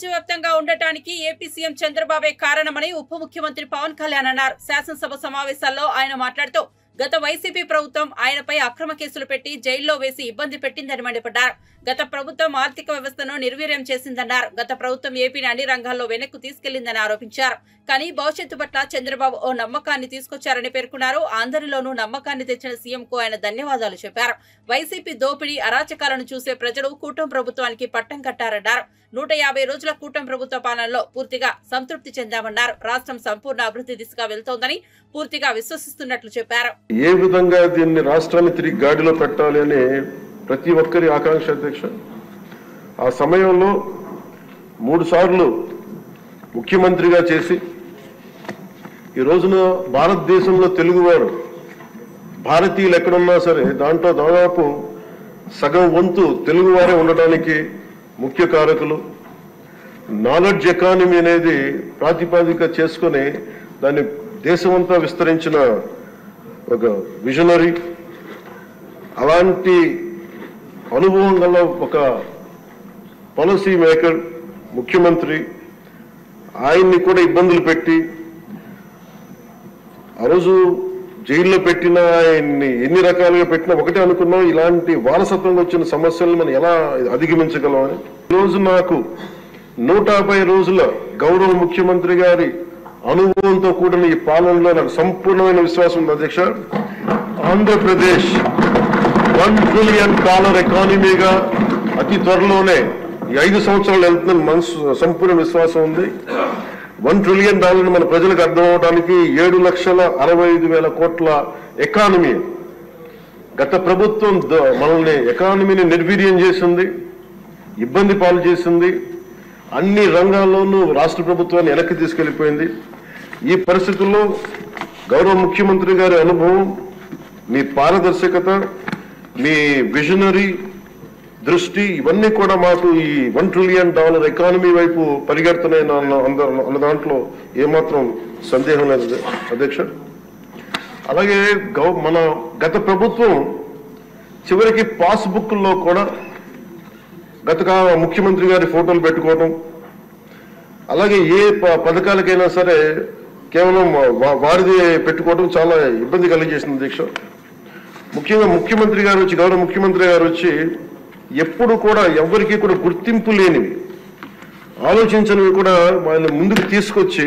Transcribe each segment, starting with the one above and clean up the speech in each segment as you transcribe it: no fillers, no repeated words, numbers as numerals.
ప్రపంచవ్యాప్తంగా ఉండటానికి AP CM చంద్రబాబే కారణమని ఉప ముఖ్యమంత్రి పవన్ కళ్యాణ్ అన్నారు. శాసనసభ సమావేశాల్లో ఆయన మాట్లాడుతూ గత వైసీపీ ప్రభుత్వం ఆయనపై అక్రమ కేసులు పెట్టి జైల్లో వేసి ఇబ్బంది పెట్టిందని మండిపడ్డారు. గత ప్రభుత్వం ఆర్థిక వ్యవస్థను నిర్వీర్యం చేసిందన్నారు. గత ప్రభుత్వం ఏపీని అన్ని రంగాల్లో వెనక్కు తీసుకెళ్లిందని ఆరోపించారు. కానీ భవిష్యత్తు పట్ల చంద్రబాబు ఓ నమ్మకాన్ని తీసుకొచ్చారని పేర్కొన్నారు. అందరిలోనూ నమ్మకాన్ని తెచ్చిన సీఎంకు ఆయన ధన్యవాదాలు చెప్పారు. వైసీపీ దోపిడీ అరాచకాలను చూసే ప్రజలు కూటమి ప్రభుత్వానికి పట్టం కట్టారన్నారు. 150 రోజుల కూటమి ప్రభుత్వ పాలనలో పూర్తిగా సంతృప్తి చెందామన్నారు. రాష్ట్రం సంపూర్ణ అభివృద్ధి దిశగా వెళ్తోందని పూర్తిగా విశ్వసిస్తున్నట్లు చెప్పారు. ఏ విధంగా దీన్ని రాష్ట్రాన్ని తిరిగి గాడిలో పెట్టాలి అని ప్రతి ఒక్కరి ఆకాంక్ష అధ్యక్ష. ఆ సమయంలో 3 సార్లు ముఖ్యమంత్రిగా చేసి ఈ రోజున భారతదేశంలో తెలుగువారు భారతీయులు ఎక్కడున్నా సరే దాంట్లో దాదాపు సగం వంతు తెలుగువారే ఉండటానికి ముఖ్య కారకులు. నాలెడ్జ్ ఎకానమీ అనేది ప్రాతిపదిక చేసుకుని దాన్ని దేశమంతా విస్తరించిన ఒక విజనరీ. అలాంటి అనుభవం గల ఒక పాలసీ మేకర్ ముఖ్యమంత్రి. ఆయన్ని కూడా ఇబ్బందులు పెట్టి ఆ రోజు జైల్లో పెట్టినా ఆయన్ని ఎన్ని రకాలుగా పెట్టినా ఒకటే అనుకున్నాం, ఇలాంటి వారసత్వంగా వచ్చిన సమస్యలను మనం ఎలా అధిగమించగలం అని. ఈరోజు నాకు 150 రోజుల గౌరవ ముఖ్యమంత్రి గారి అనుభవంతో కూడిన ఈ పాలనలో నాకు సంపూర్ణమైన విశ్వాసం ఉంది అధ్యక్ష. ఆంధ్రప్రదేశ్ $1 ట్రిలియన్ ఎకానమీగా అతి త్వరలోనే ఈ 5 సంవత్సరాలు వెళ్తుందని మనసు సంపూర్ణ విశ్వాసం ఉంది. $1 ట్రిలియన్ మన ప్రజలకు అర్థం అవడానికి 7,65,000 కోట్ల ఎకానమీ. గత ప్రభుత్వం మనల్ని ఎకానమీని నిర్వీర్యం చేసింది, ఇబ్బంది పాలు చేసింది, అన్ని రంగాల్లోనూ రాష్ట్ర ప్రభుత్వాన్ని వెనక్కి తీసుకెళ్లిపోయింది. ఈ పరిస్థితుల్లో గౌరవ ముఖ్యమంత్రి గారి అనుభవం, మీ పారదర్శకత, మీ విజనరీ దృష్టి ఇవన్నీ కూడా మాకు ఈ $1 ట్రిలియన్ ఎకానమీ వైపు పరిగెడుతున్నాయి అన్న దాంట్లో ఏమాత్రం సందేహం లేదు అధ్యక్ష. అలాగే మన గత ప్రభుత్వం చివరికి పాస్బుక్లో కూడా గత ముఖ్యమంత్రి గారి ఫోటోలు పెట్టుకోవడం, అలాగే ఏ పథకాలకైనా సరే కేవలం వారిది పెట్టుకోవడం చాలా ఇబ్బంది కలిగజేసింది అధ్యక్ష. ముఖ్యంగా ముఖ్యమంత్రి గారు వచ్చి గౌరవ ముఖ్యమంత్రి గారు వచ్చి ఎప్పుడు కూడా ఎవరికి కూడా గుర్తింపు లేనివి, ఆలోచించనివి కూడా వాళ్ళని ముందుకు తీసుకొచ్చి,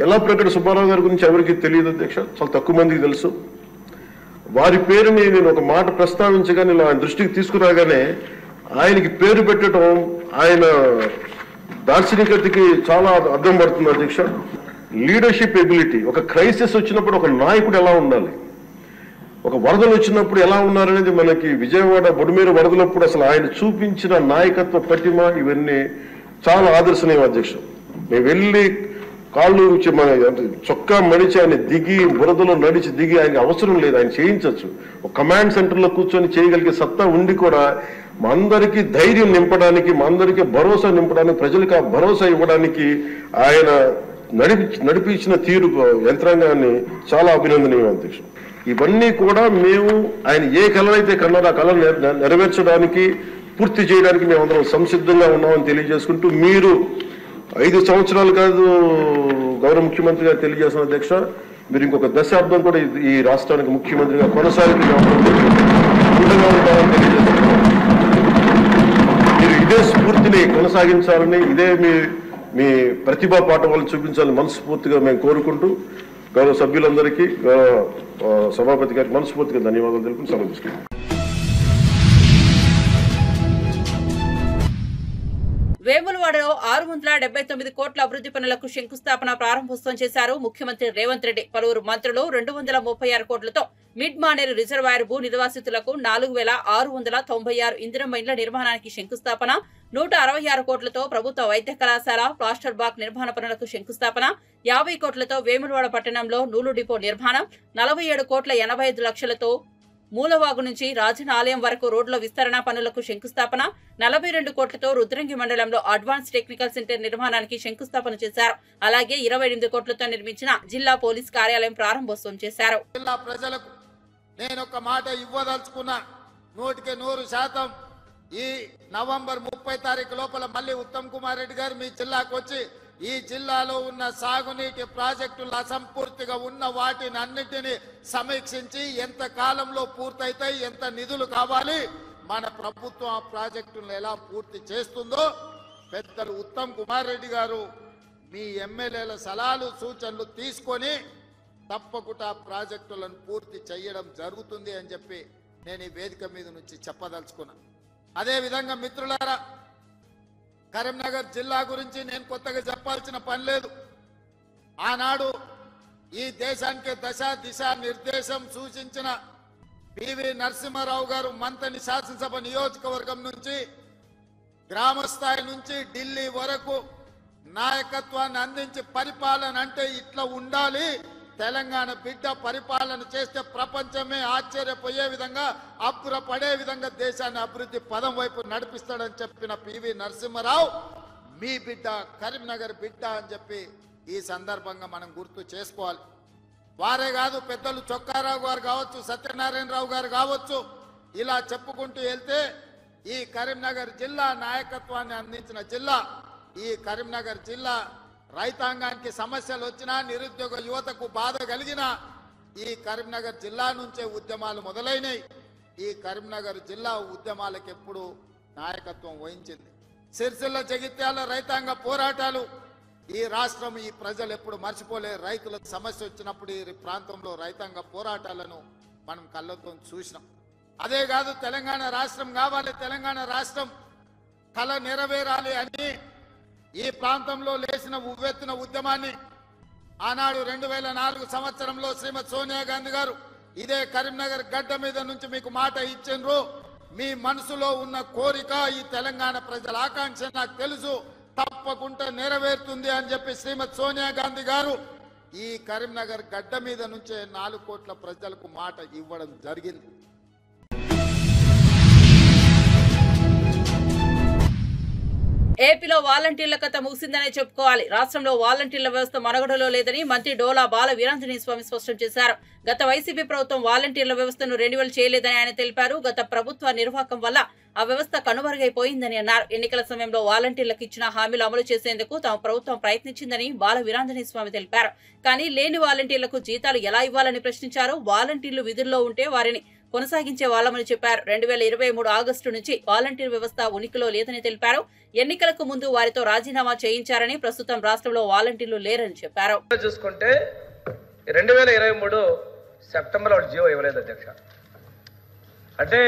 ఎల్లాప్రగడ సుబ్బారావు గారి గురించి ఎవరికి తెలియదు అధ్యక్ష, చాలా తక్కువ మందికి తెలుసు. వారి పేరుని నేను ఒక మాట ప్రస్తావించగానే ఆయన దృష్టికి తీసుకురాగానే ఆయనకి పేరు పెట్టడం ఆయన దార్శనికతకి చాలా అర్థం పడుతుంది అధ్యక్ష. లీడర్షిప్ ఎబిలిటీ, ఒక క్రైసిస్ వచ్చినప్పుడు ఒక నాయకుడు ఎలా ఉండాలి, ఒక వరదలు వచ్చినప్పుడు ఎలా ఉన్నారనేది మనకి విజయవాడ బొడుమేరు వరదలప్పుడు అసలు ఆయన చూపించిన నాయకత్వ పటిమ ఇవన్నీ చాలా ఆదర్శనీయం అధ్యక్ష. మేము వెళ్ళి కాళ్ళు మన చొక్కా మడిచి ఆయన దిగి బురదలో నడిచి దిగి ఆయనకి అవసరం లేదు, ఆయన చేయించవచ్చు. ఒక కమాండ్ సెంటర్లో కూర్చొని చేయగలిగే సత్తా ఉండి కూడా మా అందరికీ ధైర్యం నింపడానికి, మా అందరికీ భరోసా నింపడానికి, ప్రజలకు ఆ భరోసా ఇవ్వడానికి ఆయన నడిపించిన తీరు యంత్రాంగాన్ని చాలా అభినందనీయం అధ్యక్ష. ఇవన్నీ కూడా మేము ఆయన ఏ కళనైతే కన్నారో ఆ కళ నెరవేర్చడానికి, పూర్తి చేయడానికి మేమందరం సంసిద్ధంగా ఉన్నామని తెలియజేసుకుంటూ, మీరు 5 సంవత్సరాలు కాదు గౌరవ ముఖ్యమంత్రి గారు తెలియజేసిన అధ్యక్ష, మీరు ఇంకొక దశాబ్దం కూడా ఈ రాష్ట్రానికి ముఖ్యమంత్రిగా కొనసాగి మీరు ఇదే స్ఫూర్తిని కొనసాగించాలని, ఇదే మీ ప్రతిభా పాఠవాలు చూపించాలని మనస్ఫూర్తిగా మేము కోరుకుంటూ గౌరవ సభ్యులందరికీ సభాపతి గారికి మనస్ఫూర్తిగా ధన్యవాదాలు తెలుపుకుని సెలవు తీసుకుంటాం. వేములవాడలో 679 కోట్ల అభివృద్ధి పనులకు శంకుస్థాపన ప్రారంభోత్సవం చేశారు ముఖ్యమంత్రి రేవంత్ రెడ్డి. పలువురు మంత్రులు 236 కోట్లతో మిడ్ మానేరు రిజర్వాయర్ భూ నిర్వాసితులకు 4696 ఇందిరమ్మ ఇండ్ల నిర్మాణానికి శంకుస్థాపన, 166 కోట్లతో ప్రభుత్వ వైద్య కళాశాల ప్లాస్టర్ బాక్ నిర్మాణ పనులకు శంకుస్థాపన, 50 కోట్లతో వేములవాడ పట్టణంలో నూలు డిపో నిర్మాణం, 47,85 లక్షలతో మూలవాగు నుంచి రాజన ఆలయం వరకు రోడ్ల విస్తరణ పనులకు శంకుస్థాపన, 42 కోట్లతో రుద్రంగి మండలంలో అడ్వాన్స్ టెక్నికల్ సెంటర్ నిర్మాణానికి శంకుస్థాపన చేశారు. అలాగే 28 కోట్లతో నిర్మించిన జిల్లా పోలీస్ కార్యాలయం ప్రారంభోత్సవం చేశారు. జిల్లా ప్రజలకు నేను ఒక మాట ఇవ్వదలుచుకున్నా, 100% ఈ నవంబర్ 30 తారీఖు లోపల మళ్ళీ ఉత్తమ్ కుమార్ రెడ్డి గారు మీ జిల్లాకు వచ్చి ఈ జిల్లాలో ఉన్న సాగునీటి ప్రాజెక్టులు అసంపూర్తిగా ఉన్న వాటిని అన్నిటిని సమీక్షించి ఎంత కాలంలో పూర్తయితాయి, ఎంత నిధులు కావాలి, మన ప్రభుత్వం ఆ ప్రాజెక్టులను ఎలా పూర్తి చేస్తుందో పెద్దలు ఉత్తమ్ కుమార్ రెడ్డి గారు మీ ఎమ్మెల్యేల సలహాలు సూచనలు తీసుకొని తప్పకుండా ప్రాజెక్టులను పూర్తి చేయడం జరుగుతుంది అని చెప్పి నేను ఈ వేదిక మీద నుంచి చెప్పదలుచుకున్నా. అదేవిధంగా మిత్రులారా, కరీంనగర్ జిల్లా గురించి నేను కొత్తగా చెప్పాల్సిన పని లేదు. ఆనాడు ఈ దేశానికి దశ దిశ నిర్దేశం సూచించిన పివి నరసింహారావు గారు మంతని శాసనసభ నియోజకవర్గం నుంచి గ్రామ స్థాయి నుంచి ఢిల్లీ వరకు నాయకత్వాన్ని అందించి పరిపాలన అంటే ఇట్లా ఉండాలి, తెలంగాణ బిడ్డ పరిపాలన చేస్తే ప్రపంచమే ఆశ్చర్యపోయే విధంగా అబ్బురపడే విధంగా దేశాన్ని అభివృద్ధి పదం వైపు నడిపిస్తాడని చెప్పిన పివి నరసింహారావు మీ బిడ్డ, కరీంనగర్ బిడ్డ అని చెప్పి ఈ సందర్భంగా మనం గుర్తు చేసుకోవాలి. వారే కాదు, పెద్దలు చొక్కారావు గారు కావచ్చు, సత్యనారాయణరావు గారు కావచ్చు, ఇలా చెప్పుకుంటూ వెళ్తే ఈ కరీంనగర్ జిల్లా నాయకత్వాన్ని అందించిన జిల్లా. ఈ కరీంనగర్ జిల్లా రైతాంగానికి సమస్యలు వచ్చినా, నిరుద్యోగ యువతకు బాధ కలిగినా ఈ కరీంనగర్ జిల్లా నుంచే ఉద్యమాలు మొదలైనవి. ఈ కరీంనగర్ జిల్లా ఉద్యమాలకు ఎప్పుడు నాయకత్వం వహించింది. సిరిసిల్ల జగిత్యాల రైతాంగ పోరాటాలు ఈ రాష్ట్రం, ఈ ప్రజలు ఎప్పుడు మర్చిపోలే. రైతులకు సమస్య వచ్చినప్పుడు ఈ ప్రాంతంలో రైతాంగ పోరాటాలను మనం కళ్ళతో చూసినాం. అదే కాదు, తెలంగాణ రాష్ట్రం కావాలి, తెలంగాణ రాష్ట్రం కళ నెరవేరాలి అని ఈ ప్రాంతంలో లేచిన ఉవ్వెత్తున ఉద్యమాన్ని ఆనాడు 2004 సంవత్సరంలో శ్రీమతి సోనియా గాంధీ గారు ఇదే కరీంనగర్ గడ్డ మీద నుంచి మీకు మాట ఇచ్చిండ్రు. మీ మనసులో ఉన్న కోరిక, ఈ తెలంగాణ ప్రజల ఆకాంక్ష నాకు తెలుసు, తప్పకుండా నెరవేరుతుంది అని చెప్పి శ్రీమతి సోనియా గాంధీ గారు ఈ కరీంనగర్ గడ్డ మీద నుంచే 4 కోట్ల ప్రజలకు మాట ఇవ్వడం జరిగింది. ఏపీలో వాలంటీర్ల కథ ముగిసిందనే చెప్పుకోవాలి. రాష్ట్రంలో వాలంటీర్ల వ్యవస్థ మనుగడలో లేదని మంత్రి డోలా బాల వీరాంజనేయ స్వామి స్పష్టం చేశారు. గత వైసీపీ ప్రభుత్వం వాలంటీర్ల వ్యవస్థను రెన్యువల్ చేయలేదని ఆయన తెలిపారు. గత ప్రభుత్వ నిర్వాహకం వల్ల ఆ వ్యవస్థ కనుమరుగైపోయిందని అన్నారు. ఎన్నికల సమయంలో వాలంటీర్లకు ఇచ్చిన హామీలు అమలు చేసేందుకు తమ ప్రభుత్వం ప్రయత్నించిందని బాల వీరాంజనేయ స్వామి తెలిపారు. కానీ లేని వాలంటీర్లకు జీతాలు ఎలా ఇవ్వాలని ప్రశ్నించారు. వాలంటీర్లు విధుల్లో ఉంటే వారిని కొనసాగించే వాళ్ళమని చెప్పారు. 2023 ఆగస్టు నుంచి వాలంటీర్ వ్యవస్థ ఉనికిలో లేదని తెలిపారు. ఎన్నికలకు ముందు వారితో రాజీనామా చేయించారని, ప్రస్తుతం రాష్ట్రంలో వాలంటీర్లు లేరని చెప్పారు. చూసుకుంటే 2023 సెప్టెంబర్ వాళ్ళు జీవో ఇవ్వలేదు అధ్యక్ష. అంటే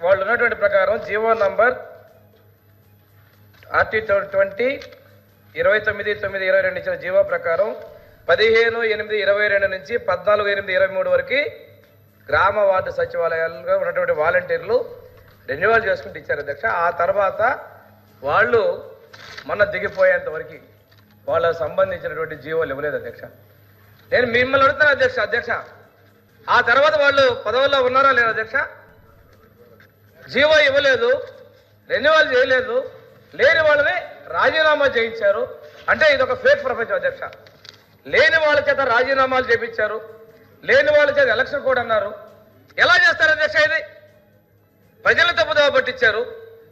వాళ్ళు ఉన్నటువంటి ప్రకారం జీవో నంబర్ RT20 29/9/22 ఇచ్చిన జీవో ప్రకారం 15/8/22 నుంచి 14/8/23 వరకు గ్రామ వార్డు సచివాలయాలుగా ఉన్నటువంటి వాలంటీర్లు రెన్యువల్ చేసుకుంటూ ఇచ్చారు అధ్యక్ష. ఆ తర్వాత వాళ్ళు మొన్న దిగిపోయేంత వరకు వాళ్ళకు సంబంధించినటువంటి జీవోలు ఇవ్వలేదు అధ్యక్ష. నేను మిమ్మల్ని అడుగుతాను అధ్యక్ష, ఆ తర్వాత వాళ్ళు పదవుల్లో ఉన్నారా లేదా అధ్యక్ష? జీవో ఇవ్వలేదు, రెన్యువల్ చేయలేదు, లేని వాళ్ళని రాజీనామా చేయించారు. అంటే ఇది ఒక ఫేక్ ప్రపంచం అధ్యక్ష. లేని వాళ్ళ చేత రాజీనామాలు చేయించారు, లేని వాళ్ళ చేత ఎలక్షన్ కోడ్ అన్నారు. ఎలా చేస్తారు అధ్యక్ష? ఇది ప్రజలను తప్పుదోవ పట్టించారు,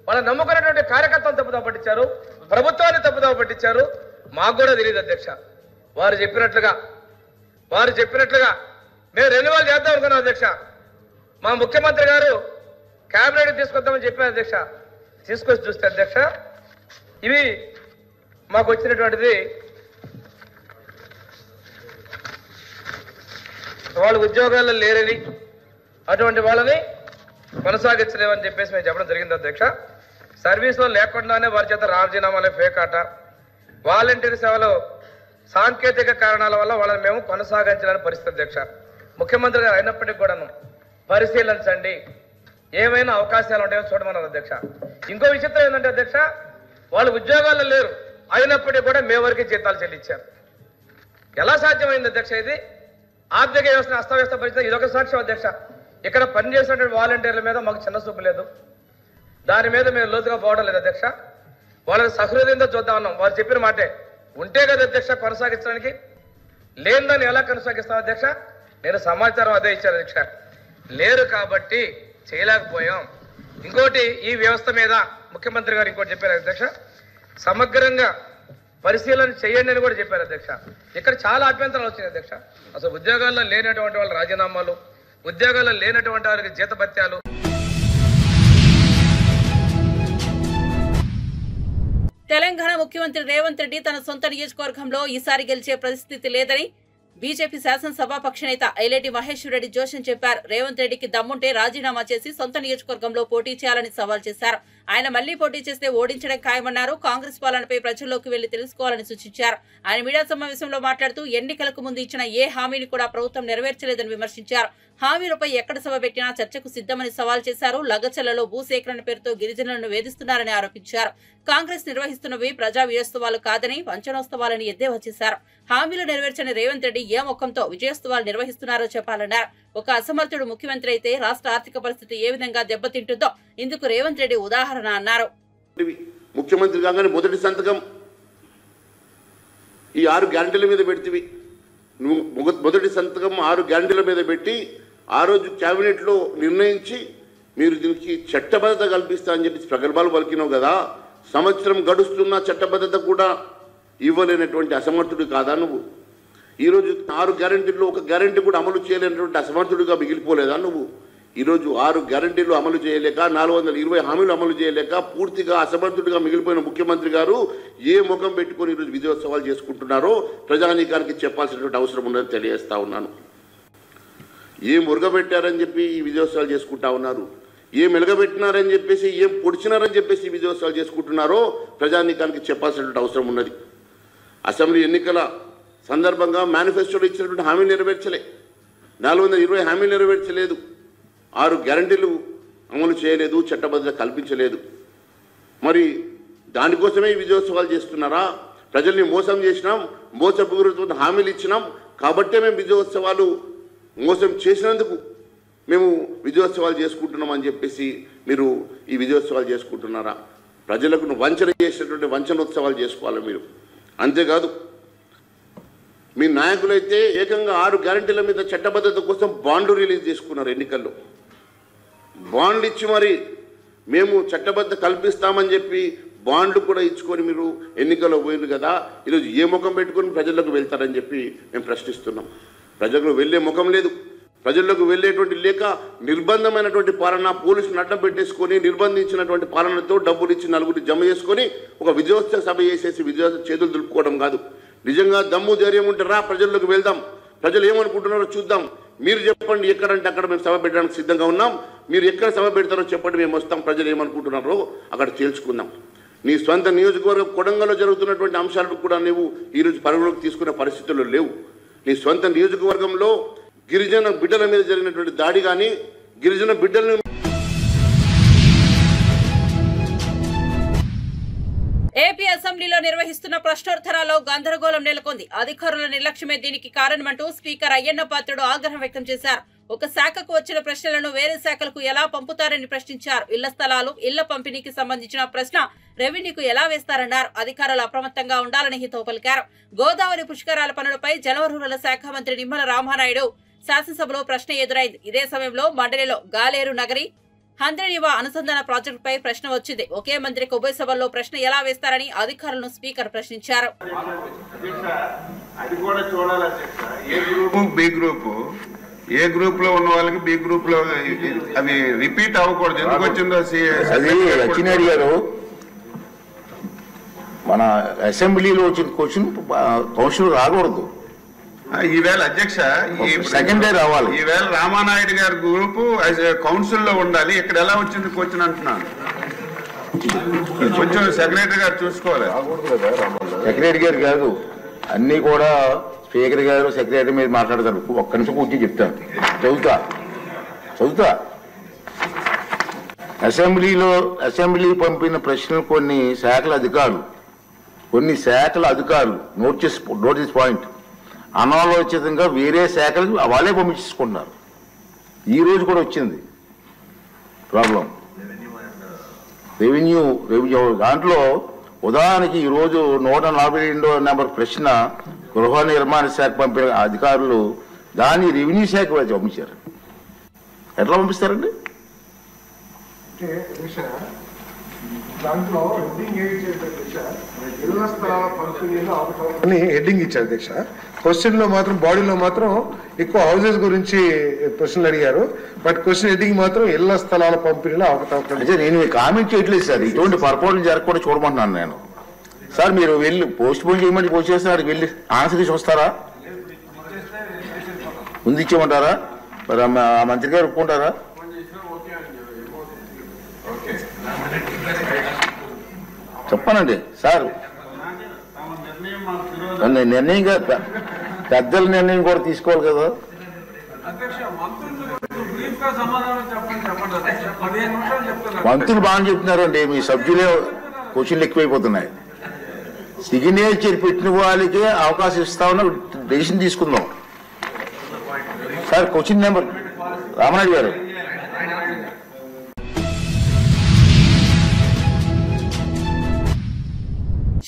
వాళ్ళని నమ్ముకున్నటువంటి కార్యకర్తలు తప్పుదోవ పట్టించారు, ప్రభుత్వాన్ని తప్పుదోవ పట్టించారు. మాకు కూడా తెలియదు అధ్యక్ష. వారు చెప్పినట్లుగా మేము రెన్యువల్ చేద్దాం అనుకున్నాం అధ్యక్ష. మా ముఖ్యమంత్రి గారు క్యాబినెట్ తీసుకొద్దామని చెప్పారు అధ్యక్ష. తీసుకొచ్చి చూస్తే అధ్యక్ష, ఇవి మాకు వచ్చినటువంటిది వాళ్ళు ఉద్యోగాల్లో లేరని, అటువంటి వాళ్ళని కొనసాగించలేమని చెప్పేసి మేము చెప్పడం జరిగింది అధ్యక్ష. సర్వీస్లో లేకుండానే వారి చేత రాజీనామాలే ఫేక్ ఆట. వాలంటీర్ సేవలో సాంకేతిక కారణాల వల్ల వాళ్ళని మేము కొనసాగించలేని పరిస్థితి అధ్యక్ష. ముఖ్యమంత్రి గారు అయినప్పటికీ కూడాను పరిశీలించండి, ఏమైనా అవకాశాలు ఉంటాయో చూడమన్నారు అధ్యక్ష. ఇంకో విచిత్రం ఏంటంటే అధ్యక్ష, వాళ్ళు ఉద్యోగాల్లో లేరు, అయినప్పటికీ కూడా మే వరకు జీతాలు చెల్లించారు. ఎలా సాధ్యమైంది అధ్యక్ష? ఇది ఆర్థిక వ్యవస్థను అస్తవ్యస్త పరిస్థితి. ఇదొక సాక్ష్యం అధ్యక్ష. ఇక్కడ పనిచేసినటువంటి వాలంటీర్ల మీద మాకు చిన్న చూపు లేదు, దాని మీద మేము లోతుగా పోవడం లేదు అధ్యక్ష. వాళ్ళని సహృదయంతో చూద్దాం అన్నాం. వారు చెప్పిన మాటే ఉంటే కదా అధ్యక్ష కొనసాగించడానికి, లేనిదాన్ని ఎలా కొనసాగిస్తాం అధ్యక్ష? నేను సమాచారం అదే ఇచ్చాను అధ్యక్ష. లేరు కాబట్టి చేయలేకపోయాం. ఇంకోటి ఈ వ్యవస్థ మీద ముఖ్యమంత్రి గారు ఇంకోటి చెప్పారు అధ్యక్ష, సమగ్రంగా పరిశీలన చేయండి అని కూడా చెప్పారు అధ్యక్ష. ఇక్కడ చాలా అభ్యంతరాలు వచ్చినాయి అధ్యక్ష. అసలు ఉద్యోగాల్లో లేనటువంటి వాళ్ళ రాజీనామాలు, ఉద్యోగాల్లో లేనటువంటి వారికి జీతభత్యాలు. తెలంగాణ ముఖ్యమంత్రి రేవంత్ రెడ్డి తన సొంత నియోజకవర్గంలో ఈసారి గెలిచే పరిస్థితి లేదని బీజేపీ శాసనసభాపక్ష నేత ఐలేటి మహేశ్వర్ రెడ్డి జోషన్ చెప్పారు. రేవంత్ రెడ్డికి దమ్ముంటే రాజీనామా చేసి సొంత నియోజకవర్గంలో పోటీ చేయాలని సవాల్ చేశారు. ఆయన మళ్లీ పోటీ చేస్తే ఓడించడం ఖాయమన్నారు. కాంగ్రెస్ పాలనపై ప్రజల్లోకి వెళ్లి తెలుసుకోవాలని సూచించారు. ఆయన మీడియా సమావేశంలో మాట్లాడుతూ ఎన్నికలకు ముందు ఇచ్చిన ఏ హామీని కూడా ప్రభుత్వం నెరవేర్చలేదని విమర్శించారు. హామీలపై ఎక్కడ సభ పెట్టినా చర్చకు సిద్ధమని సవాల్ చేశారు. లగచర్లలో భూసేకరణ పేరుతో గిరిజనులను వేధిస్తున్నారని ఆరోపించారు. కాంగ్రెస్ నిర్వహిస్తున్నవి ప్రజా విజయోత్సవాలు కాదని వంచనోత్సవాలని ఎద్దేవా చేశారు. హామీలు నెరవేర్చని రేవంత్ రెడ్డి ఏ ముఖంతో విజయోత్సవాలు నిర్వహిస్తున్నారో చెప్పాలన్నారు. ఒక అసమర్థుడు ముఖ్యమంత్రి అయితే రాష్ట్ర ఆర్థిక పరిస్థితి ఏ విధంగా దెబ్బతింటుందో ఇందుకు రేవంత్ రెడ్డి ఉదాహరణ అన్నారు. ముఖ్యమంత్రి కాగానే మొదటి సంతకం ఈ 6 గ్యారెంటీల మీద పెడితివి. నువ్వు మొదటి సంతకం 6 గ్యారెంటీల మీద పెట్టి ఆ రోజు క్యాబినెట్లో నిర్ణయించి మీరు దీనికి చట్టబద్ధత కల్పిస్తా అని చెప్పి ప్రగల్భాలు పలికినావు కదా. సంవత్సరం గడుస్తున్న చట్టబద్ధత కూడా ఇవ్వలేనటువంటి అసమర్థుడు కాదా నువ్వు? ఈరోజు 6 గ్యారెంటీల్లో ఒక గ్యారెంటీ కూడా అమలు చేయలేనటువంటి అసమర్థుడిగా మిగిలిపోలేదా నువ్వు? ఈరోజు 6 గ్యారెంటీలు అమలు చేయలేక 420 హామీలు అమలు చేయలేక పూర్తిగా అసమర్థుడిగా మిగిలిపోయిన ముఖ్యమంత్రి గారు ఏ ముఖం పెట్టుకొని ఈరోజు విజయోత్సవాలు చేసుకుంటున్నారో ప్రజానీకానికి చెప్పాల్సినటువంటి అవసరం ఉన్నదని తెలియజేస్తా ఉన్నాను. ఏం ఉరగబెట్టారని చెప్పి ఈ విజయోత్సవాలు చేసుకుంటా ఉన్నారు, ఏం మెలగబెట్టినారని చెప్పేసి, ఏం పొడిచినారని చెప్పేసి ఈ విజయోత్సవాలు చేసుకుంటున్నారో ప్రజానీకానికి చెప్పాల్సినటువంటి అవసరం ఉన్నది. అసెంబ్లీ ఎన్నికల సందర్భంగా మేనిఫెస్టోలో ఇచ్చినటువంటి హామీలు నెరవేర్చలే, 420 హామీలు నెరవేర్చలేదు, 6 గ్యారెంటీలు అమలు చేయలేదు, చట్టబద్ధత కల్పించలేదు. మరి దానికోసమే ఈ విజయోత్సవాలు చేస్తున్నారా? ప్రజల్ని మోసం చేసినాం, మోసపూరిత హామీలు ఇచ్చినాం కాబట్టే మేము విజయోత్సవాలు, మోసం చేసినందుకు మేము విజయోత్సవాలు చేసుకుంటున్నాం అని చెప్పేసి మీరు ఈ విజయోత్సవాలు చేసుకుంటున్నారా? ప్రజలకు వంచన చేసినటువంటి వంచనోత్సవాలు చేసుకోవాలి మీరు. అంతేకాదు మీ నాయకులైతే ఏకంగా 6 గ్యారెంటీల మీద చట్టబద్ధత కోసం బాండ్లు రిలీజ్ చేసుకున్నారు. ఎన్నికల్లో బాండ్లు ఇచ్చి మరి మేము చట్టబద్ధత కల్పిస్తామని చెప్పి బాండ్లు కూడా ఇచ్చుకొని మీరు ఎన్నికల్లో పోయింది కదా. ఈరోజు ఏ ముఖం పెట్టుకొని ప్రజలకు వెళ్తారని చెప్పి మేము ప్రశ్నిస్తున్నాం. ప్రజలకు వెళ్ళే ముఖం లేదు, ప్రజలకు వెళ్ళేటువంటి లేక నిర్బంధమైనటువంటి పాలన, పోలీసులు అడ్డం పెట్టేసుకొని నిర్బంధించినటువంటి పాలనతో డబ్బులు ఇచ్చి నలుగురు జమ చేసుకొని ఒక విజయోత్సవ సభ చేసేసి విజయోత్సవ చేతులు దులుపుకోవడం కాదు. నిజంగా దమ్ము ధైర్యం ఉంటే రా ప్రజల్లోకి వెళ్దాం, ప్రజలు ఏమనుకుంటున్నారో చూద్దాం. మీరు చెప్పండి ఎక్కడంటే అక్కడ మేము సభ పెట్టడానికి సిద్ధంగా ఉన్నాం, మీరు ఎక్కడ సభ పెడతారో చెప్పండి, మేము వస్తాం, ప్రజలు ఏమనుకుంటున్నారో అక్కడ తేల్చుకుందాం. నీ స్వంత నియోజకవర్గం కొడంగల్లో జరుగుతున్నటువంటి అంశాలను కూడా నువ్వు ఈరోజు పరిగణలోకి తీసుకునే పరిస్థితుల్లో లేవు. నీ స్వంత నియోజకవర్గంలో గిరిజన బిడ్డల మీద జరిగినటువంటి దాడి కానీ, గిరిజన బిడ్డలను ఏపీ అసెంబ్లీలో నిర్వహిస్తున్న ప్రశ్నోత్తరాల్లో గందరగోళం నెలకొంది. అధికారుల నిర్లక్ష్యమే దీనికి కారణమంటూ స్పీకర్ అయ్యన్న పాత్రుడు ఆగ్రహం వ్యక్తం చేశారు. ఒక శాఖకు వచ్చిన ప్రశ్నలను వేరే శాఖలకు ఎలా పంపుతారని ప్రశ్నించారు. ఇళ్ల స్థలాలు, ఇళ్ల పంపిణీకి సంబంధించిన ప్రశ్న రెవెన్యూకు ఎలా వేస్తారన్నారు. అధికారులు అప్రమత్తంగా ఉండాలని హితవు పలికారు. గోదావరి పుష్కరాల పనులపై జలవనరుల శాఖ మంత్రి నిమ్మల రామానాయుడు శాసనసభలో ప్రశ్న ఎదురైంది. ఇదే సమయంలో మండలిలో గాలేరు నగరి హంద్రీనివా అనుసంధాన ప్రాజెక్టుపై ప్రశ్న వచ్చింది. ఒకే మంత్రికి ఉభయ సభల్లో ప్రశ్న ఎలా వేస్తారని అధికారులను స్పీకర్ ప్రశ్నించారు. ఏ గ్రూప్ లో ఉన్న వాళ్ళకి బి గ్రూప్ లో అవి రిపీట్ అవ్వకూడదు. ఎందుకు వచ్చిందో అది లక్ష్మీనాయుడు గారు మన అసెంబ్లీలో వచ్చిన క్వశ్చన్ కౌన్సిల్ రాకూడదు. ఈవేళ అధ్యక్ష సెకండ్ డే రావాలి. ఈవేళ రామానాయుడు గారి గ్రూపు కౌన్సిల్ లో ఉండాలి. ఇక్కడ ఎలా వచ్చింది క్వశ్చన్ అంటున్నాను. కొంచెం సెక్రటరీ గారు చూసుకోవాలి. సెక్రటరీ గారు కాదు, అన్ని కూడా స్పీకర్ గారు సెక్రటరీ మీద మాట్లాడతారు. ఒక్క నిమిషం కూర్చొని చెప్తాను, చదువుతా. అసెంబ్లీ పంపిన ప్రశ్నలు కొన్ని శాఖల అధికారులు నోటీస్ పాయింట్ అనాలోచితంగా వేరే శాఖలు వాళ్ళే పంపించుకుంటున్నారు. ఈ రోజు కూడా వచ్చింది ప్రాబ్లం. రెవెన్యూ దాంట్లో ఉదాహరణకి ఈరోజు 142వ నెంబర్ ప్రశ్న గృహ నిర్మాణ శాఖ పంపిన అధికారులు దాన్ని రెవెన్యూ శాఖ పంపించారు. ఎట్లా పంపిస్తారండి? దాంట్లో హెడ్డింగ్ ఇళ్ల స్థలాల పంపిణీలో అని హెడ్డింగ్ ఇచ్చారు అధ్యక్ష. క్వశ్చన్ లో మాత్రం బాడీలో మాత్రం ఎక్కువ హౌసెస్ గురించి క్వశ్చన్ అడిగారు, బట్ క్వశ్చన్ హెడ్డింగ్ మాత్రం ఇళ్ల స్థలాల పంపిణీలో అవకతవకలు. నేను కామెంట్ చేయట్లేదు సార్, ఇటువంటి పొరపాట్లు జరగకుండా చూడమంటున్నాను నేను. సార్ మీరు వెళ్ళి పోస్ట్ పోన్ చేయమని పోస్ట్ చేస్తారు, వెళ్ళి ఆన్సర్ చూస్తారా, ముందు ఇచ్చేయమంటారా, మరి ఆ మంత్రి గారు ఒప్పుకుంటారా? చెప్పానండి సార్, నిర్ణయం పెద్దల నిర్ణయం కూడా తీసుకోవాలి కదా. మంత్రులు బాగా చెప్తున్నారు అండి, మీ సభ్యులే క్వశ్చన్లు ఎక్కువైపోతున్నాయి. సిగ్నేచర్ పెట్టిన వాళ్ళకే అవకాశం ఇస్తామని డెసిషన్ తీసుకుందాం. సార్ క్వశ్చన్ నెంబర్ రామనాయుడు గారు.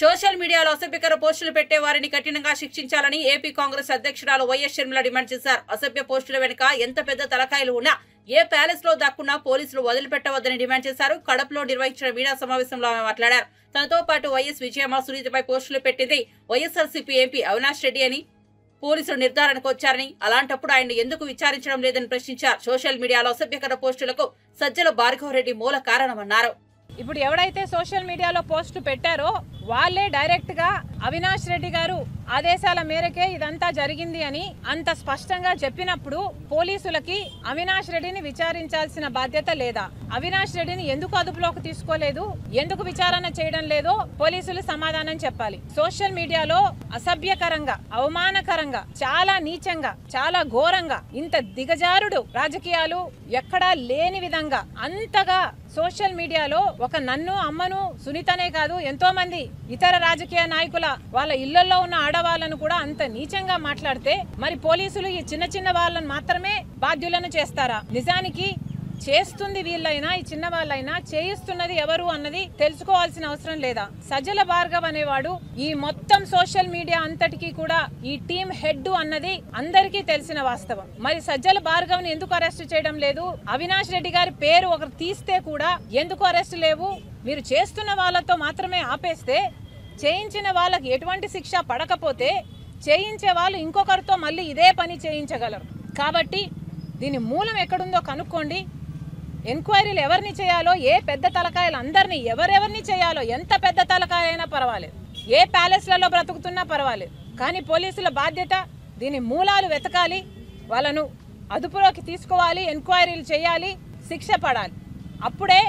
సోషల్ మీడియాలో అసభ్యకర పోస్టులు పెట్టే వారిని కఠినంగా శిక్షించాలని ఏపీ కాంగ్రెస్ అధ్యక్షురాలు వైఎస్ షర్మిల డిమాండ్ చేశారు. అసభ్య పోస్టుల వెనుక ఎంత పెద్ద తలకాయలు ఉన్నా ఏ ప్యాలెస్ లో దాక్కున్నా పోలీసులు వదిలిపెట్టవద్దని డిమాండ్ చేశారు. కడపలో నిర్వహించిన మీడియా సమావేశంలో ఆమె మాట్లాడారు. తనతో పాటు వైఎస్ విజయమ్మ, సునీతపై పోస్టులు పెట్టింది వైఎస్ఆర్సీపీ ఎంపీ అవినాష్ రెడ్డి అని పోలీసులు నిర్ధారణకు వచ్చారని, అలాంటప్పుడు ఆయన ఎందుకు విచారించడం లేదని ప్రశ్నించారు. సోషల్ మీడియాలో అసభ్యకర పోస్టులకు సజ్జల భార్గవ రెడ్డి మూల కారణమన్నారు. ఇప్పుడు ఎవడైతే సోషల్ మీడియాలో పోస్టు పెట్టారో వాళ్ళే డైరెక్ట్ గా అవినాష్ రెడ్డి గారు ఆదేశాల మేరకే ఇదంతా జరిగింది అని అంత స్పష్టంగా చెప్పినప్పుడు పోలీసులకి అవినాష్ రెడ్డిని విచారించాల్సిన బాధ్యత లేదా? అవినాష్ రెడ్డిని ఎందుకు అదుపులోకి తీసుకోలేదు, ఎందుకు విచారణ చేయడం లేదో పోలీసులు సమాధానం చెప్పాలి. సోషల్ మీడియాలో అసభ్యకరంగా, అవమానకరంగా, చాలా నీచంగా, చాలా ఘోరంగా, ఇంత దిగజారుడు రాజకీయాలు ఎక్కడా లేని విధంగా అంతగా సోషల్ మీడియాలో ఒక నన్ను, అమ్మను, సునీతనే కాదు ఎంతో మంది ఇతర రాజకీయ నాయకుల వాళ్ళ ఇళ్లలో ఉన్న ఆడవాళ్లను కూడా అంత నీచంగా మాట్లాడితే మరి పోలీసులు ఈ చిన్న చిన్న వాళ్ళని మాత్రమే బాధ్యులను చేస్తారా? నిజానికి చేస్తుంది వీళ్ళైనా, ఈ చిన్న వాళ్ళైనా చేయిస్తున్నది ఎవరు అన్నది తెలుసుకోవాల్సిన అవసరం లేదా? సజ్జల భార్గవ్ అనేవాడు ఈ మొత్తం సోషల్ మీడియా అంతటికీ కూడా ఈ టీమ్ హెడ్ అన్నది అందరికీ తెలిసిన వాస్తవం. మరి సజ్జల భార్గవ్ ని ఎందుకు అరెస్ట్ చేయడం లేదు? అవినాష్ రెడ్డి గారి పేరు ఒకరు తీస్తే కూడా ఎందుకు అరెస్ట్ లేవు? మీరు చేస్తున్న వాళ్ళతో మాత్రమే ఆపేస్తే, చేయించిన వాళ్ళకి ఎటువంటి శిక్ష పడకపోతే చేయించే వాళ్ళు ఇంకొకరితో మళ్ళీ ఇదే పని చేయించగలరు. కాబట్టి దీని మూలం ఎక్కడుందో కనుక్కోండి. ఎంక్వైరీలు ఎవరిని చేయాలో, ఏ పెద్ద తలకాయలు అందరినీ ఎవరెవరిని చేయాలో, ఎంత పెద్ద తలకాయ అయినా పర్వాలేదు, ఏ ప్యాలెస్లలో బ్రతుకుతున్నా పర్వాలేదు, కానీ పోలీసుల బాధ్యత దీని మూలాలు వెతకాలి, వాళ్ళను అదుపులోకి తీసుకోవాలి, ఎంక్వైరీలు చేయాలి, శిక్ష పడాలి. అప్పుడే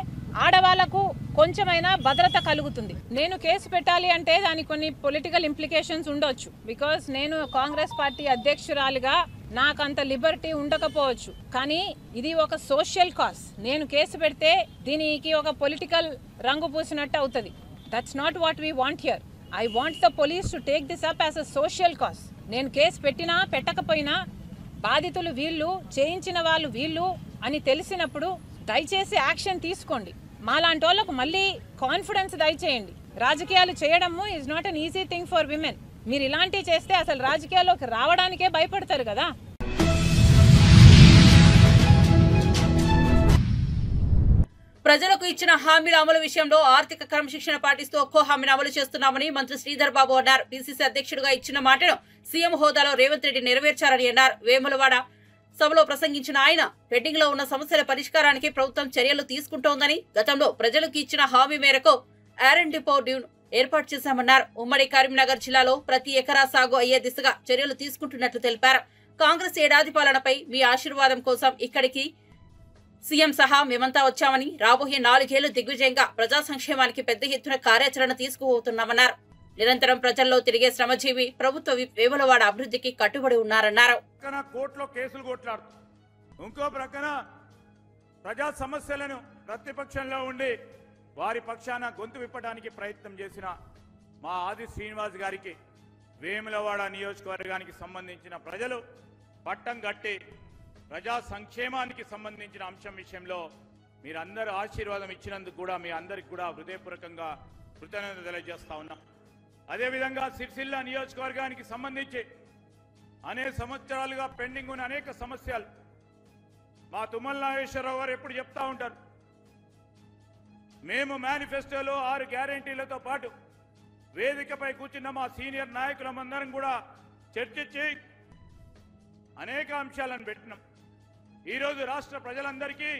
ఆడవాళ్లకు కొంచెమైనా భద్రత కలుగుతుంది. నేను కేసు పెట్టాలి అంటే దానికి కొన్ని పొలిటికల్ ఇంప్లికేషన్స్ ఉండొచ్చు. బికాస్ నేను కాంగ్రెస్ పార్టీ అధ్యక్షురాలిగా నాకు అంత లిబర్టీ ఉండకపోవచ్చు. కానీ ఇది ఒక సోషల్ కాజ్. నేను కేసు పెడితే దీనికి ఒక పొలిటికల్ రంగు పూసినట్టు అవుతుంది. That's not what we want hear. I want the police to take this up as a social cause. నేను కేసు పెట్టినా పెట్టకపోయినా బాధితులు వీళ్ళు, చేయించిన వాళ్ళు వీళ్ళు అని తెలిసినప్పుడు దయచేసి యాక్షన్ తీసుకోండి. మాలాంటి వాళ్ళకు మళ్ళీ కాన్ఫిడెన్స్ దయచేయండి. రాజకీయాలు చేయడము is not an easy thing for women. మీరు ఇలాంటివి చేస్తే అసలు రాజకీయాల్లోకి రావడానికే భయపడతారు కదా. ప్రజలకు ఇచ్చిన హామీల అమలు విషయంలో ఆర్థిక క్రమశిక్షణ పాటిస్తూ ఒక్కో హామీని అమలు చేస్తున్నామని మంత్రి శ్రీధర్ బాబు అన్నారు. పిసిసి అధ్యక్షుడిగా ఇచ్చిన మాటను సీఎం హోదాలో రేవంత్ రెడ్డి నెరవేర్చారని అన్నారు. వేములవాడ సభలో ప్రసంగించిన ఆయన పెండింగ్ లో ఉన్న సమస్యల పరిష్కారానికి ప్రభుత్వం చర్యలు తీసుకుంటోందని, గతంలో ప్రజలకు ఇచ్చిన హామీ మేరకు ఆర్ఎండ్ డిపో డ్యూను ఏర్పాటు చేశామన్నారు. ఉమ్మడి కరీంనగర్ జిల్లాలో ప్రతి ఎకరా సాగు అయ్యే దిశగా చర్యలు తీసుకుంటున్నట్లు తెలిపారు. కాంగ్రెస్ ఏడాది పాలనపై మీ ఆశీర్వాదం కోసం ఇక్కడికి సీఎం సహా మేమంతా వచ్చామని, రాబోయే 4 ఏళ్లు దిగ్విజయంగా ప్రజా సంక్షేమానికి పెద్ద ఎత్తున కార్యాచరణ తీసుకుపోతున్నామన్నారు. నిరంతరం ప్రజల్లో తిరిగే శ్రమజీవి ప్రభుత్వ వేములవాడ అభివృద్ధికి కట్టుబడి ఉన్నారన్నారు. కోర్టులో కేసులు కొట్లాడు, ఇంకో ప్రక్కన ప్రజా సమస్యలను ప్రతిపక్షంలో ఉండి వారి పక్షాన గొంతు విప్పడానికి ప్రయత్నం చేసిన మా ఆది శ్రీనివాస్ గారికి వేములవాడ నియోజకవర్గానికి సంబంధించిన ప్రజలు పట్టం కట్టి ప్రజా సంక్షేమానికి సంబంధించిన అంశం విషయంలో మీరందరూ ఆశీర్వాదం ఇచ్చినందుకు కూడా మీ అందరికి కూడా హృదయపూర్వకంగా కృతజ్ఞతలు తెలియజేస్తా ఉన్నాం. అదేవిధంగా సిరిసిల్ల నియోజకవర్గానికి సంబంధించి అనేక సంవత్సరాలుగా పెండింగ్ ఉన్న అనేక సమస్యలు మా తుమ్మల నాగేశ్వరరావు గారు ఎప్పుడు చెప్తా ఉంటారు. మేము మేనిఫెస్టోలో 6 గ్యారెంటీలతో పాటు వేదికపై కూర్చున్న మా సీనియర్ నాయకులందరం కూడా చర్చించి అనేక అంశాలను పెట్టినాం. ఈరోజు రాష్ట్ర ప్రజలందరికీ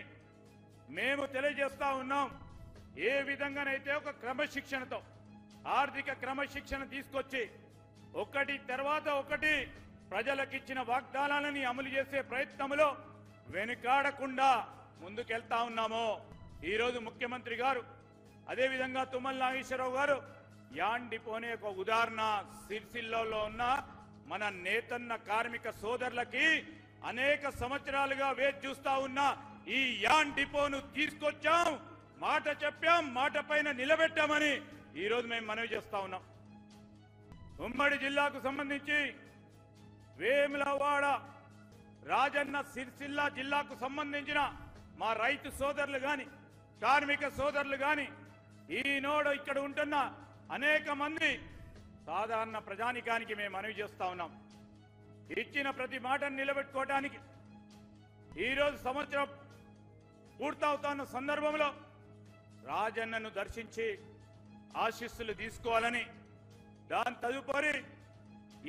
మేము తెలియజేస్తా ఉన్నాం, ఏ విధంగానైతే ఒక క్రమశిక్షణతో ఆర్థిక క్రమశిక్షణ తీసుకొచ్చి ఒకటి తర్వాత ఒకటి ప్రజలకిచ్చిన వాగ్దానాలని అమలు చేసే ప్రయత్నంలో వెనుకాడకుండా ముందుకెళ్తా ఉన్నామో, ఈరోజు ముఖ్యమంత్రి గారు అదేవిధంగా తుమ్మల నాగేశ్వరరావు గారు యాన్ డిపోనే ఒక ఉదాహరణ. సిరిసిల్లలో ఉన్న మన నేతన్న కార్మిక సోదరులకి అనేక సంవత్సరాలుగా వేచి చూస్తా ఉన్న ఈ యాన్ డిపోను తీసుకొచ్చాం, మాట చెప్పాం, మాట పైన నిలబెట్టామని ఈరోజు మేము మనవి చేస్తా ఉన్నాం. ఉమ్మడి జిల్లాకు సంబంధించి వేములవాడ, రాజన్న సిరిసిల్ల జిల్లాకు సంబంధించిన మా రైతు సోదరులు గాని కార్మిక సోదరులు గాని ఈనాడు ఇక్కడ ఉంటున్న అనేక మంది సాధారణ ప్రజానికానికి మేము మనవి చేస్తా ఉన్నాం. ఇచ్చిన ప్రతి మాటను నిలబెట్టుకోవడానికి ఈరోజు సంవత్సరం పూర్తవుతున్న సందర్భంలో రాజన్నను దర్శించి ఆశీస్సులు తీసుకోవాలని, దాని తదుపరి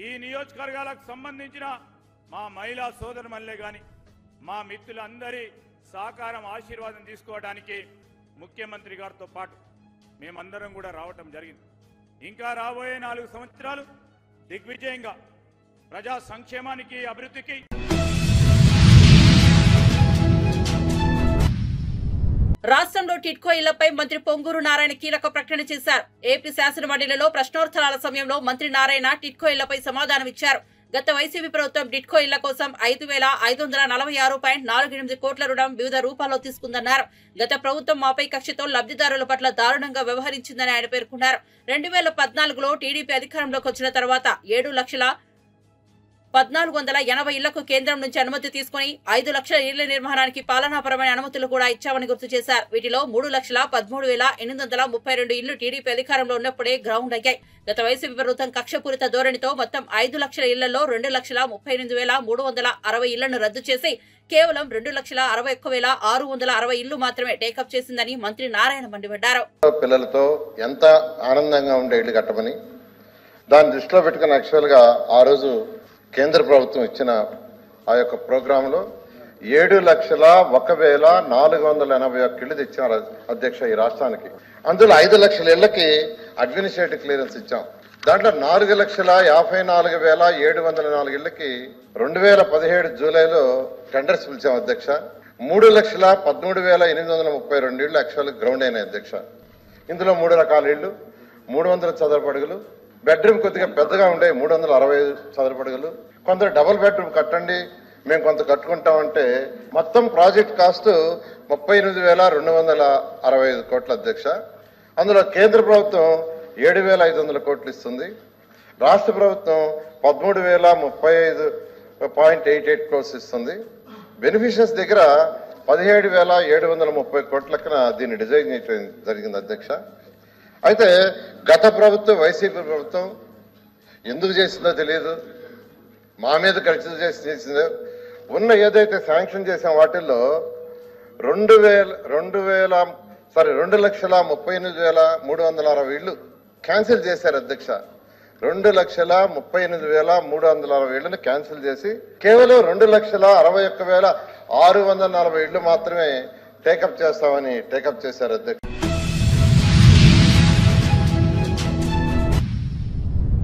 ఈ నియోజకవర్గాలకు సంబంధించిన మా మహిళా సోదరుమల్లే గాని మా మిత్రులందరి సహకారం ఆశీర్వాదం తీసుకోవడానికి ముఖ్యమంత్రి గారితో పాటు మేమందరం కూడా రావటం జరిగింది. ఇంకా రాబోయే 4 సంవత్సరాలు దిగ్విజయంగా ప్రజా సంక్షేమానికి, అభివృద్ధికి రాష్ట్రంలో టిడ్కో ఇళ్లపై మంత్రి పొంగూరు నారాయణ కీలక ప్రకటన చేశారు. ఏపీ శాసనమండలిలో ప్రశ్నోత్తరాల సమయంలో మంత్రి నారాయణ టిడ్కో ఇళ్లపై సమాధానమిచ్చారు. గత వైసీపీ ప్రభుత్వం టిడ్కో ఇళ్ల కోసం 5,546.48 కోట్ల రుణం వివిధ రూపాల్లో తీసుకుందన్నారు. గత ప్రభుత్వం మాపై కక్షతో లబ్ధిదారుల పట్ల దారుణంగా వ్యవహరించిందని ఆయన పేర్కొన్నారు. 2014లో టీడీపీ అధికారంలోకి వచ్చిన తర్వాత 7,1480 ఇళ్లకు కేంద్రం నుంచి అనుమతి తీసుకుని 5 లక్షల ఇళ్ల నిర్మాణానికి పాలనాపరమైన అనుమతులు కూడా ఇచ్చామని గుర్తు చేశారు. వీటిలో 3,13,832 ఇళ్లు టీడీపీ అధికారంలో ఉన్నప్పుడే గ్రౌండ్ అయ్యాయి. గత వైసీపీ ప్రభుత్వం కక్షపూరిత ధోరణితో మొత్తం 5 లక్షల ఇళ్లలో 2,38,360 ఇళ్లను రద్దు చేసి కేవలం 2,61,660 ఇళ్లు మాత్రమే టేకప్ చేసిందని మంత్రి నారాయణ మండిపడ్డారు. పిల్లలతో ఎంత ఆనందంగా ఉండే ఇళ్లు కట్టమని దాన్ని దృష్టిలో పెట్టుకుని యాక్చువల్గా ఆ రోజు కేంద్ర ప్రభుత్వం ఇచ్చిన ఆ యొక్క ప్రోగ్రాంలో 7,01,481 ఇళ్లు తెచ్చారు అధ్యక్ష ఈ రాష్ట్రానికి. అందులో 5 లక్షల ఇళ్లకి అడ్మినిస్ట్రేటివ్ క్లియరెన్స్ ఇచ్చాం. దాంట్లో 4,54,704 ఇళ్లకి 2017 జూలైలో టెండర్స్ పిలిచాం అధ్యక్ష. 3,13,832 ఇళ్లు యాక్చువల్ గ్రౌండ్ అయినాయి అధ్యక్ష. ఇందులో 3 రకాల ఇళ్లు, 300 చదరపు అడుగులు, బెడ్రూమ్ కొద్దిగా పెద్దగా ఉండే 365 చదరపు అడుగులు, కొందరు డబుల్ బెడ్రూమ్ కట్టండి మేము కొంత కట్టుకుంటామంటే మొత్తం ప్రాజెక్ట్ కాస్ట్ 38,265 కోట్ల అధ్యక్ష. అందులో కేంద్ర ప్రభుత్వం 7,500 కోట్లు ఇస్తుంది, రాష్ట్ర ప్రభుత్వం 13,035.88 క్రోర్స్ ఇస్తుంది. బెనిఫిషియర్స్ దగ్గర 17,730 కోట్లకన దీన్ని డిజైన్ చేయడం జరిగింది అధ్యక్ష. అయితే గత ప్రభుత్వం వైసీపీ ప్రభుత్వం ఎందుకు చేసిందో తెలియదు, మా మీద ఖర్చు చేసిందో ఉన్న ఏదైతే శాంక్షన్ చేసిన వాటిల్లో 2,38,360 ఇళ్లు క్యాన్సిల్ చేశారు అధ్యక్ష. 2,38,360 ఇళ్లను క్యాన్సిల్ చేసి కేవలం 2,61,640 ఇళ్లు మాత్రమే టేకప్ చేస్తామని టేకప్ చేశారు అధ్యక్ష.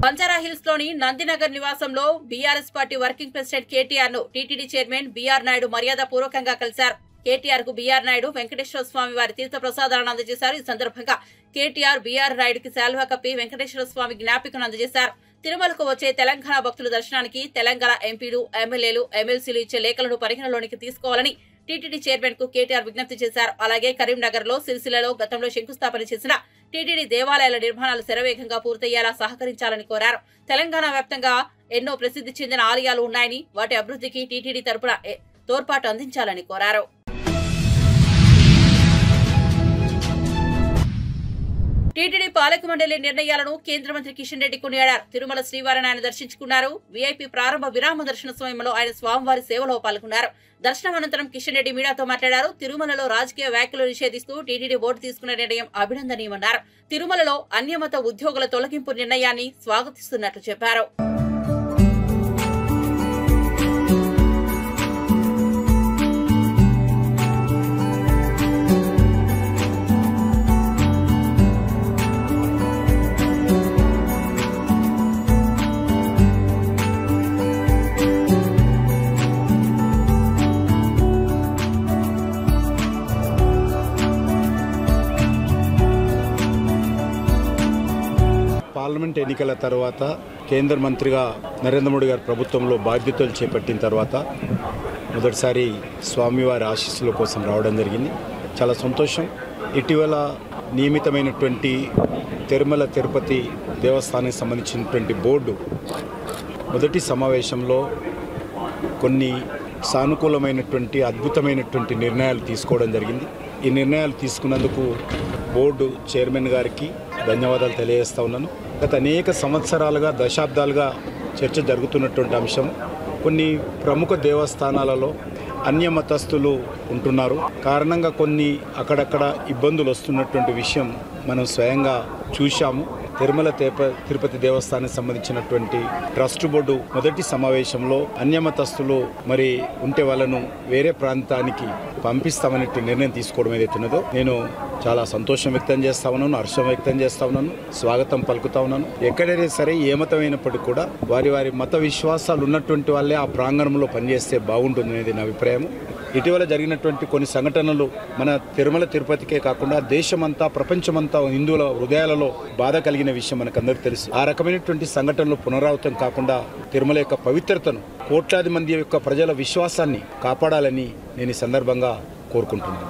బంజారాహిల్స్ లోని నందినగర్ నివాసంలో BRS party working president KTR ను టీటీడీ చైర్మన్ బీఆర్ నాయుడు మర్యాద పూర్వకంగా కలిశారు. కేటీఆర్ కు బీఆర్ నాయుడు వెంకటేశ్వర స్వామి వారి తీర్థ ప్రసాదాలను అందజేశారు. ఈ సందర్భంగా కేటీఆర్ బీఆర్ నాయుడుకి శాల్వా కప్పి వెంకటేశ్వర స్వామి జ్ఞాపికను అందజేశారు. తిరుమలకు వచ్చే తెలంగాణ భక్తుల దర్శనానికి తెలంగాణ ఎంపీలు, ఎమ్మెల్యేలు, ఎమ్మెల్సీలు ఇచ్చే లేఖలను పరిగణలోనికి తీసుకోవాలని టీటీడీ చైర్మన్ కు కేటీఆర్ విజ్ఞప్తి చేశారు. అలాగే కరీంనగర్ లో, సిరిసిల్లలో గతంలో శంకుస్థాపన చేసిన టీటీడీ దేవాలయాల నిర్మాణాలు శరవేగంగా పూర్తయ్యేలా సహకరించాలని కోరారు. తెలంగాణ వ్యాప్తంగా ఎన్నో ప్రసిద్ధి చెందిన ఆలయాలు ఉన్నాయని వాటి అభివృద్ధికి టీటీడీ తరపున తోడ్పాటు అందించాలని కోరారు. టీటీడీ పాలక మండలి నిర్ణయాలను కేంద్ర మంత్రి కిషన్ రెడ్డి కొనియాడారు. తిరుమల శ్రీవారిని ఆయన దర్శించుకున్నారు. వీఐపీ ప్రారంభ విరామ దర్శన సమయంలో ఆయన స్వామివారి సేవలో పాల్గొన్నారు. దర్శనం అనంతరం కిషన్ రెడ్డి మీడియాతో మాట్లాడారు. తిరుమలలో రాజకీయ వ్యాఖ్యలు నిషేధిస్తూ టీటీడీ బోర్డు తీసుకున్న నిర్ణయం అభినందనీయమన్నారు. తిరుమలలో అన్యమత ఉద్యోగుల తొలగింపు నిర్ణయాన్ని స్వాగతిస్తున్నట్లు చెప్పారు. పార్లమెంట్ ఎన్నికల తర్వాత కేంద్ర మంత్రిగా నరేంద్ర మోడీ గారి ప్రభుత్వంలో బాధ్యతలు చేపట్టిన తర్వాత మొదటిసారి స్వామివారి ఆశీస్సుల కోసం రావడం జరిగింది. చాలా సంతోషం. ఇటీవల నియమితమైనటువంటి తిరుమల తిరుపతి దేవస్థానానికి సంబంధించినటువంటి బోర్డు మొదటి సమావేశంలో కొన్ని సానుకూలమైనటువంటి అద్భుతమైనటువంటి నిర్ణయాలు తీసుకోవడం జరిగింది. ఈ నిర్ణయాలు తీసుకున్నందుకు బోర్డు చైర్మన్ గారికి ధన్యవాదాలు తెలియజేస్తా ఉన్నాను. గత అనేక సంవత్సరాలుగా దశాబ్దాలుగా చర్చ జరుగుతున్నటువంటి అంశం. కొన్ని ప్రముఖ దేవస్థానాలలో అన్యమతస్థులు ఉంటున్నారు. కారణంగా కొన్ని అక్కడక్కడ ఇబ్బందులు వస్తున్నటువంటి విషయం మనం స్వయంగా చూశాము. తిరుమల తిరుపతి దేవస్థానానికి సంబంధించినటువంటి ట్రస్ట్ బోర్డు మొదటి సమావేశంలో అన్యమతస్థులు మరి ఉంటే వాళ్ళను వేరే ప్రాంతానికి పంపిస్తామనే నిర్ణయం తీసుకోవడం ఏదైతే ఉన్నదో నేను చాలా సంతోషం వ్యక్తం చేస్తా ఉన్నాను, హర్షం వ్యక్తం చేస్తా ఉన్నాను, స్వాగతం పలుకుతా ఉన్నాను. ఎక్కడైనా సరే ఏ మతమైనప్పటికీ కూడా వారి వారి మత విశ్వాసాలు ఉన్నటువంటి వాళ్ళే ఆ ప్రాంగణంలో పనిచేస్తే బాగుంటుంది అనేది నా అభిప్రాయం. ఇటీవల జరిగినటువంటి కొన్ని సంఘటనలు మన తిరుమల తిరుపతికే కాకుండా దేశమంతా ప్రపంచమంతా హిందువుల హృదయాలలో బాధ కలిగిన విషయం మనకందరికీ తెలుసు. ఆ రకమైనటువంటి సంఘటనలు పునరావృతం కాకుండా తిరుమల యొక్క పవిత్రతను, కోట్లాది మంది యొక్క ప్రజల విశ్వాసాన్ని కాపాడాలని నేను ఈ సందర్భంగా కోరుకుంటున్నాను.